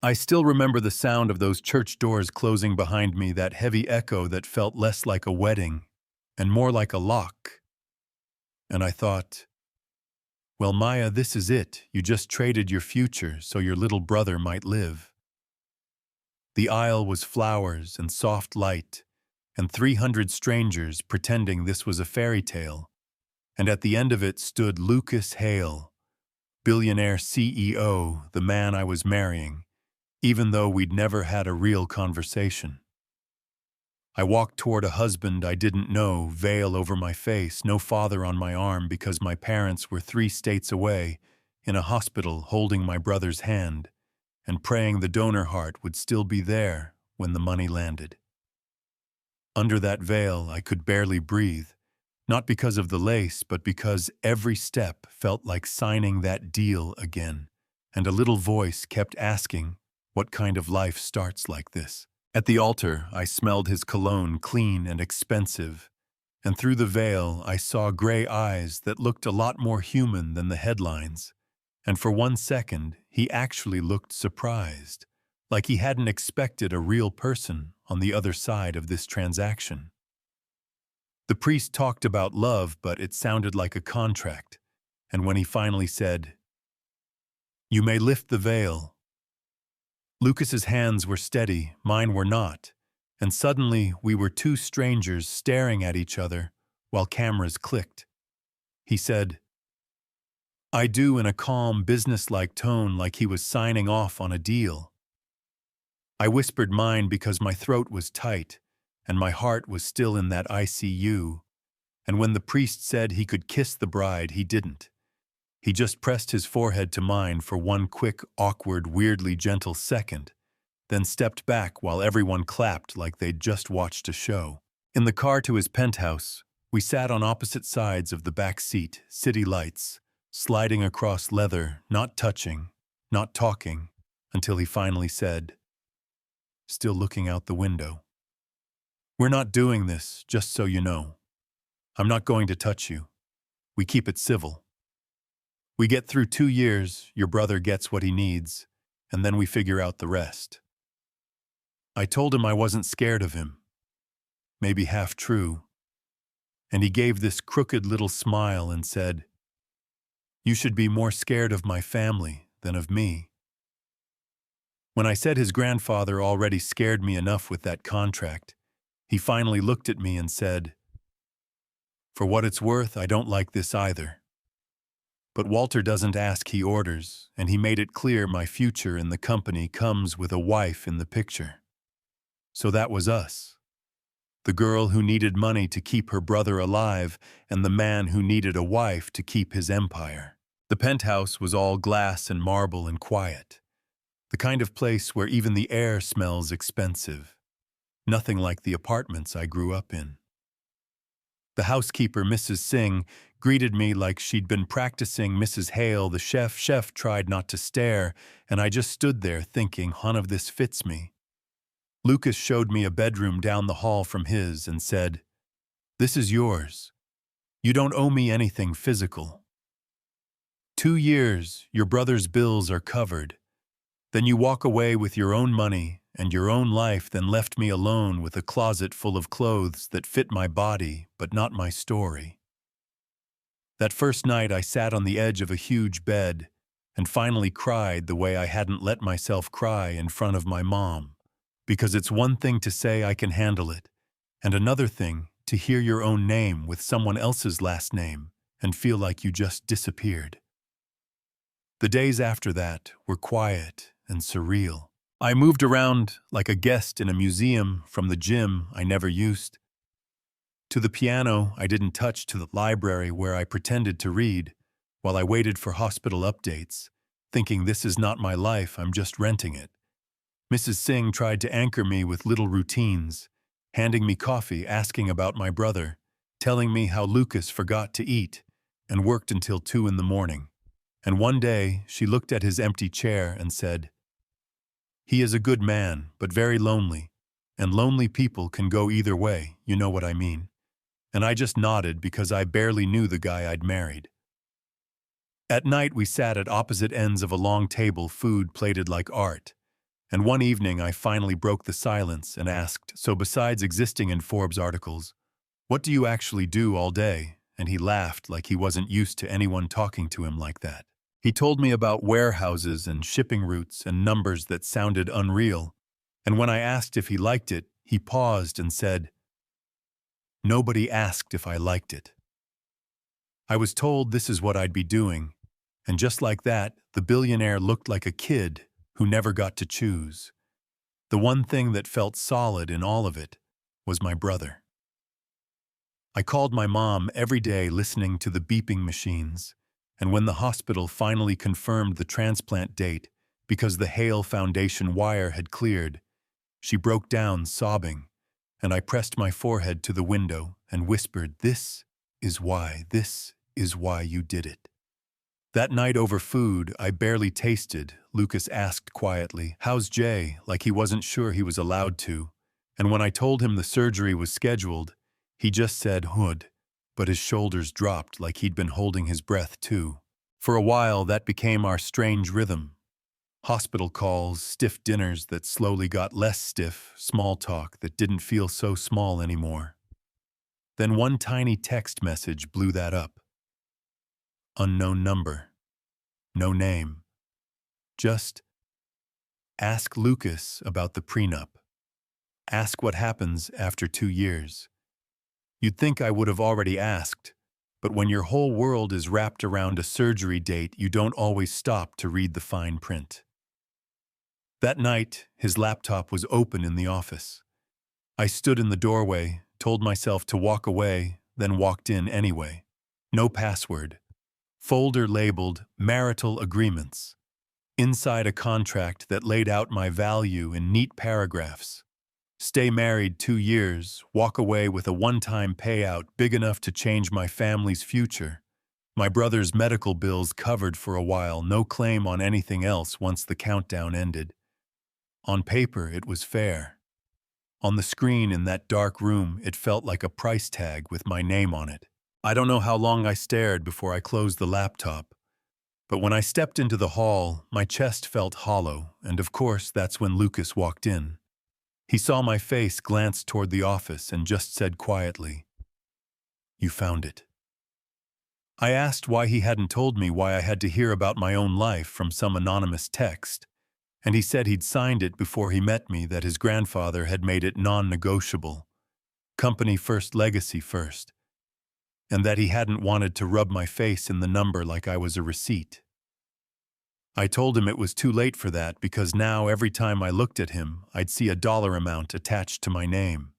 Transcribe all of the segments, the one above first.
I still remember the sound of those church doors closing behind me, that heavy echo that felt less like a wedding and more like a lock. And I thought, well, Maya, this is it. You just traded your future so your little brother might live. The aisle was flowers and soft light, and 300 strangers pretending this was a fairy tale. And at the end of it stood Lucas Hale, billionaire CEO, the man I was marrying, even though we'd never had a real conversation. I walked toward a husband I didn't know, veil over my face, no father on my arm because my parents were 3 states away, in a hospital holding my brother's hand, and praying the donor heart would still be there when the money landed. Under that veil, I could barely breathe, not because of the lace, but because every step felt like signing that deal again, and a little voice kept asking, what kind of life starts like this? At the altar, I smelled his cologne, clean and expensive, and through the veil, I saw gray eyes that looked a lot more human than the headlines. And for 1 second, he actually looked surprised, like he hadn't expected a real person on the other side of this transaction. The priest talked about love, but it sounded like a contract, and when he finally said, "You may lift the veil," Lucas's hands were steady, mine were not, and suddenly we were 2 strangers staring at each other while cameras clicked. He said, "I do," in a calm, businesslike tone, like he was signing off on a deal. I whispered mine because my throat was tight, and my heart was still in that ICU, and when the priest said he could kiss the bride, he didn't. He just pressed his forehead to mine for 1 quick, awkward, weirdly gentle second, then stepped back while everyone clapped like they'd just watched a show. In the car to his penthouse, we sat on opposite sides of the back seat, city lights, sliding across leather, not touching, not talking, until he finally said, still looking out the window, "We're not doing this, just so you know. I'm not going to touch you. We keep it civil. We get through 2 years, your brother gets what he needs, and then we figure out the rest." I told him I wasn't scared of him. Maybe half true. And he gave this crooked little smile and said, "You should be more scared of my family than of me." When I said his grandfather already scared me enough with that contract, he finally looked at me and said, "For what it's worth, I don't like this either. But Walter doesn't ask, he orders, and he made it clear my future in the company comes with a wife in the picture." So that was us. The girl who needed money to keep her brother alive, and the man who needed a wife to keep his empire. The penthouse was all glass and marble and quiet. The kind of place where even the air smells expensive. Nothing like the apartments I grew up in. The housekeeper, Mrs. Singh, greeted me like she'd been practicing Mrs. Hale, the chef. Chef tried not to stare, and I just stood there thinking, none of this fits me. Lucas showed me a bedroom down the hall from his and said, "This is yours. You don't owe me anything physical. 2 years, your brother's bills are covered. Then you walk away with your own money and your own life, then left me alone with a closet full of clothes that fit my body but not my story." That first night I sat on the edge of a huge bed and finally cried the way I hadn't let myself cry in front of my mom, because it's one thing to say I can handle it, and another thing to hear your own name with someone else's last name and feel like you just disappeared. The days after that were quiet and surreal. I moved around like a guest in a museum, from the gym I never used to the piano I didn't touch, to the library where I pretended to read while I waited for hospital updates, thinking this is not my life, I'm just renting it. Mrs. Singh tried to anchor me with little routines, handing me coffee, asking about my brother, telling me how Lucas forgot to eat and worked until 2 in the morning. And one day she looked at his empty chair and said, "He is a good man, but very lonely, and lonely people can go either way, you know what I mean." And I just nodded because I barely knew the guy I'd married. At night we sat at opposite ends of a long table, food plated like art, And one evening I finally broke the silence and asked, "So besides existing in Forbes articles, what do you actually do all day?" And he laughed like he wasn't used to anyone talking to him like that. He told me about warehouses and shipping routes and numbers that sounded unreal. And when I asked if he liked it, he paused and said, "Nobody asked if I liked it. I was told this is what I'd be doing." And just like that, the billionaire looked like a kid who never got to choose. The one thing that felt solid in all of it was my brother. I called my mom every day listening to the beeping machines, and when the hospital finally confirmed the transplant date because the Hale Foundation wire had cleared, she broke down sobbing, and I pressed my forehead to the window and whispered, this is why you did it." That night over food I barely tasted, Lucas asked quietly, "How's Jay?" like he wasn't sure he was allowed to. And when I told him the surgery was scheduled, he just said, "Hood," but his shoulders dropped like he'd been holding his breath too. For a while that became our strange rhythm. Hospital calls, stiff dinners that slowly got less stiff, small talk that didn't feel so small anymore. Then one tiny text message blew that up. Unknown number. No name. Just, "Ask Lucas about the prenup. Ask what happens after 2 years." You'd think I would have already asked, but when your whole world is wrapped around a surgery date, you don't always stop to read the fine print. That night, his laptop was open in the office. I stood in the doorway, told myself to walk away, then walked in anyway. No password. Folder labeled "Marital Agreements." Inside a contract that laid out my value in neat paragraphs. Stay married 2 years, walk away with a one-time payout big enough to change my family's future. My brother's medical bills covered for a while, no claim on anything else once the countdown ended. On paper, it was fair. On the screen in that dark room, it felt like a price tag with my name on it. I don't know how long I stared before I closed the laptop, but when I stepped into the hall, my chest felt hollow, and of course that's when Lucas walked in. He saw my face, glanced toward the office, and just said quietly, "You found it." I asked why he hadn't told me why I had to hear about my own life from some anonymous text, and he said he'd signed it before he met me, that his grandfather had made it non-negotiable. Company first, legacy first. And that he hadn't wanted to rub my face in the number like I was a receipt. I told him it was too late for that because now every time I looked at him, I'd see a dollar amount attached to my name.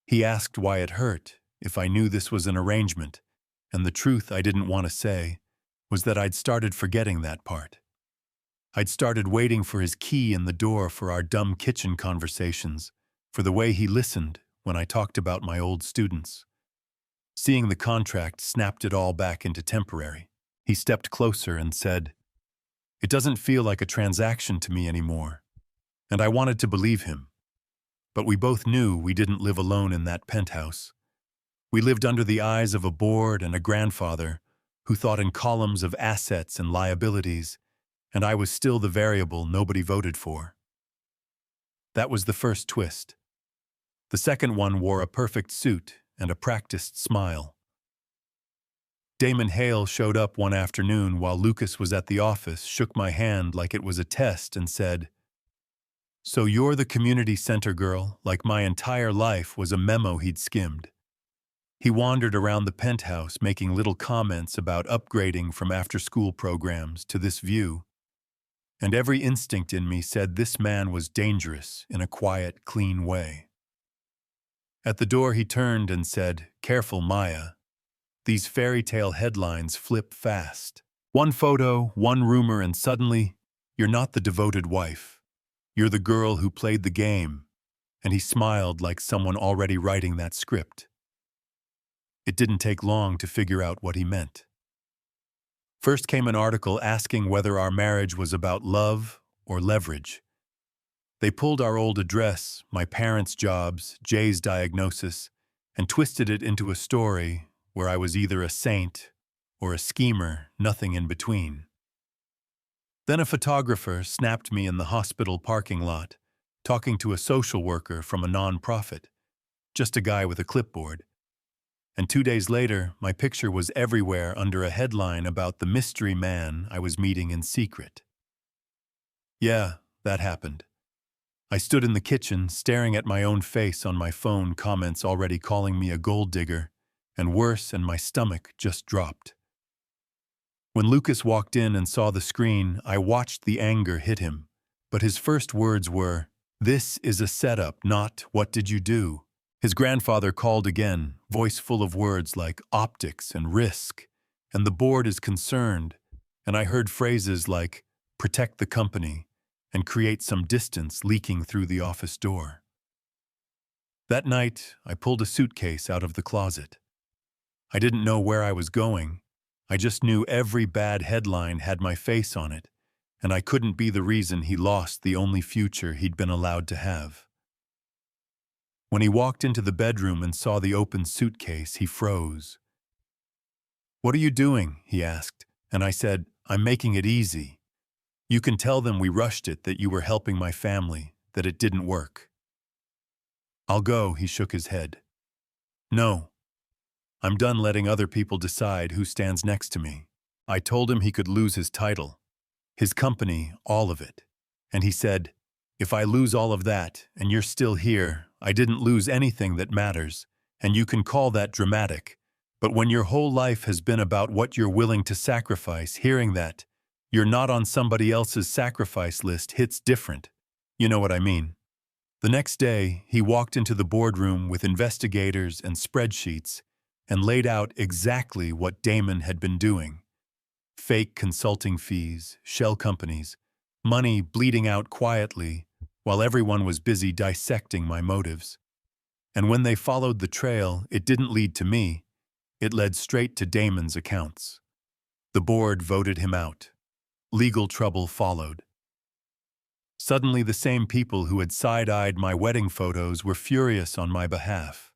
He asked why it hurt, if I knew this was an arrangement, and the truth I didn't want to say was that I'd started forgetting that part. I'd started waiting for his key in the door for our dumb kitchen conversations, for the way he listened when I talked about my old students. Seeing the contract snapped it all back into temporary. He stepped closer and said, "It doesn't feel like a transaction to me anymore." And I wanted to believe him. But we both knew we didn't live alone in that penthouse. We lived under the eyes of a board and a grandfather who thought in columns of assets and liabilities, and I was still the variable nobody voted for. That was the first twist. The second one wore a perfect suit and a practiced smile. Damon Hale showed up one afternoon while Lucas was at the office, shook my hand like it was a test, and said, "So you're the community center girl," like my entire life was a memo he'd skimmed. He wandered around the penthouse making little comments about upgrading from after-school programs to this view, and every instinct in me said this man was dangerous in a quiet, clean way. At the door he turned and said, "Careful, Maya. These fairy tale headlines flip fast. One photo, one rumor, and suddenly, you're not the devoted wife. You're the girl who played the game." And he smiled like someone already writing that script. It didn't take long to figure out what he meant. First came an article asking whether our marriage was about love or leverage. They pulled our old address, my parents' jobs, Jay's diagnosis, and twisted it into a story where I was either a saint or a schemer, nothing in between. Then a photographer snapped me in the hospital parking lot, talking to a social worker from a nonprofit, just a guy with a clipboard. And 2 days later, my picture was everywhere under a headline about the mystery man I was meeting in secret. Yeah, that happened. I stood in the kitchen, staring at my own face on my phone, comments already calling me a gold digger, and worse, and my stomach just dropped. When Lucas walked in and saw the screen, I watched the anger hit him. But his first words were, "This is a setup, not what did you do?" His grandfather called again, voice full of words like optics and risk, and the board is concerned, and I heard phrases like, protect the company, and create some distance leaking through the office door. That night, I pulled a suitcase out of the closet. I didn't know where I was going. I just knew every bad headline had my face on it, and I couldn't be the reason he lost the only future he'd been allowed to have. When he walked into the bedroom and saw the open suitcase, he froze. "What are you doing?" he asked, and I said, "I'm making it easy. You can tell them we rushed it, that you were helping my family, that it didn't work." "I'll go," he shook his head. "No. I'm done letting other people decide who stands next to me." I told him he could lose his title, his company, all of it. And he said, "If I lose all of that, and you're still here, I didn't lose anything that matters, and you can call that dramatic. But when your whole life has been about what you're willing to sacrifice, hearing that you're not on somebody else's sacrifice list hits different. You know what I mean." The next day, he walked into the boardroom with investigators and spreadsheets and laid out exactly what Damon had been doing. Fake consulting fees, shell companies, money bleeding out quietly while everyone was busy dissecting my motives. And when they followed the trail, it didn't lead to me. It led straight to Damon's accounts. The board voted him out. Legal trouble followed. Suddenly, the same people who had side-eyed my wedding photos were furious on my behalf.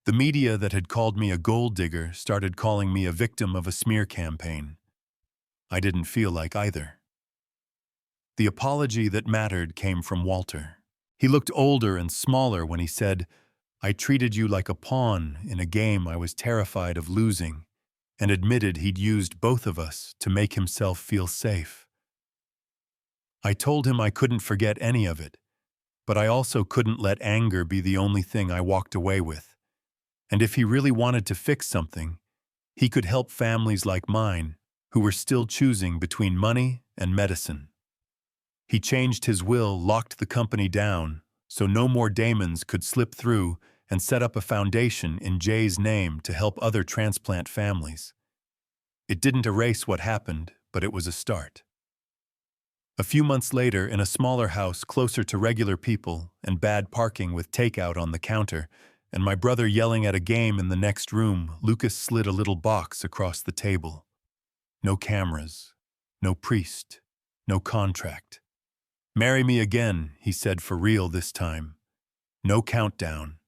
The media that had called me a gold digger started calling me a victim of a smear campaign. I didn't feel like either. The apology that mattered came from Walter. He looked older and smaller when he said, "I treated you like a pawn in a game I was terrified of losing," and admitted he'd used both of us to make himself feel safe. I told him I couldn't forget any of it, but I also couldn't let anger be the only thing I walked away with. And if he really wanted to fix something, he could help families like mine who were still choosing between money and medicine. He changed his will, locked the company down, so no more Damons could slip through, and set up a foundation in Jay's name to help other transplant families. It didn't erase what happened, but it was a start. A few months later, in a smaller house closer to regular people and bad parking with takeout on the counter, and my brother yelling at a game in the next room, Lucas slid a little box across the table. No cameras, no priest, no contract. "Marry me again," he said, for real this time. No countdown,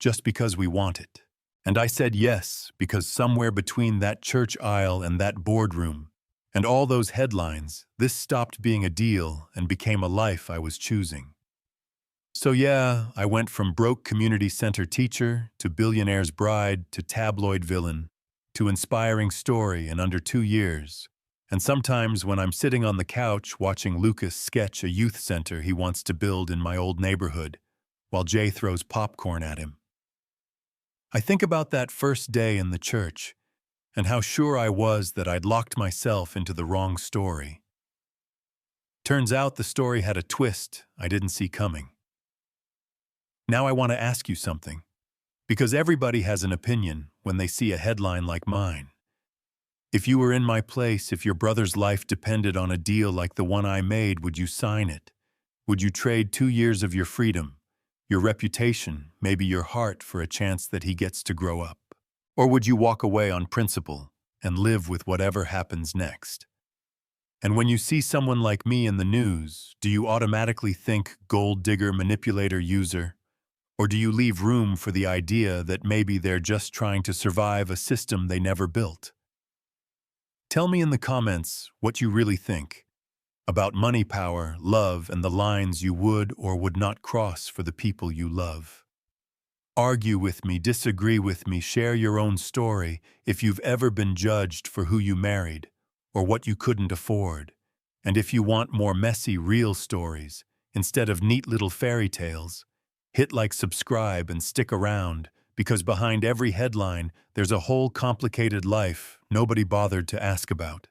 just because we want it. And I said yes, because somewhere between that church aisle and that boardroom, and all those headlines, this stopped being a deal and became a life I was choosing. So yeah, I went from broke community center teacher to billionaire's bride to tabloid villain to inspiring story in under 2 years. And sometimes when I'm sitting on the couch watching Lucas sketch a youth center he wants to build in my old neighborhood, while Jay throws popcorn at him, I think about that first day in the church and how sure I was that I'd locked myself into the wrong story. Turns out the story had a twist I didn't see coming. Now I want to ask you something, because everybody has an opinion when they see a headline like mine. If you were in my place, if your brother's life depended on a deal like the one I made, would you sign it? Would you trade 2 years of your freedom, your reputation, maybe your heart for a chance that he gets to grow up? Or would you walk away on principle and live with whatever happens next? And when you see someone like me in the news, do you automatically think gold digger, manipulator, user? Or do you leave room for the idea that maybe they're just trying to survive a system they never built? Tell me in the comments what you really think. about money power, love, and the lines you would or would not cross for the people you love. Argue with me, disagree with me, share your own story if you've ever been judged for who you married or what you couldn't afford. And if you want more messy, real stories instead of neat little fairy tales, hit like, subscribe, and stick around, because behind every headline there's a whole complicated life nobody bothered to ask about.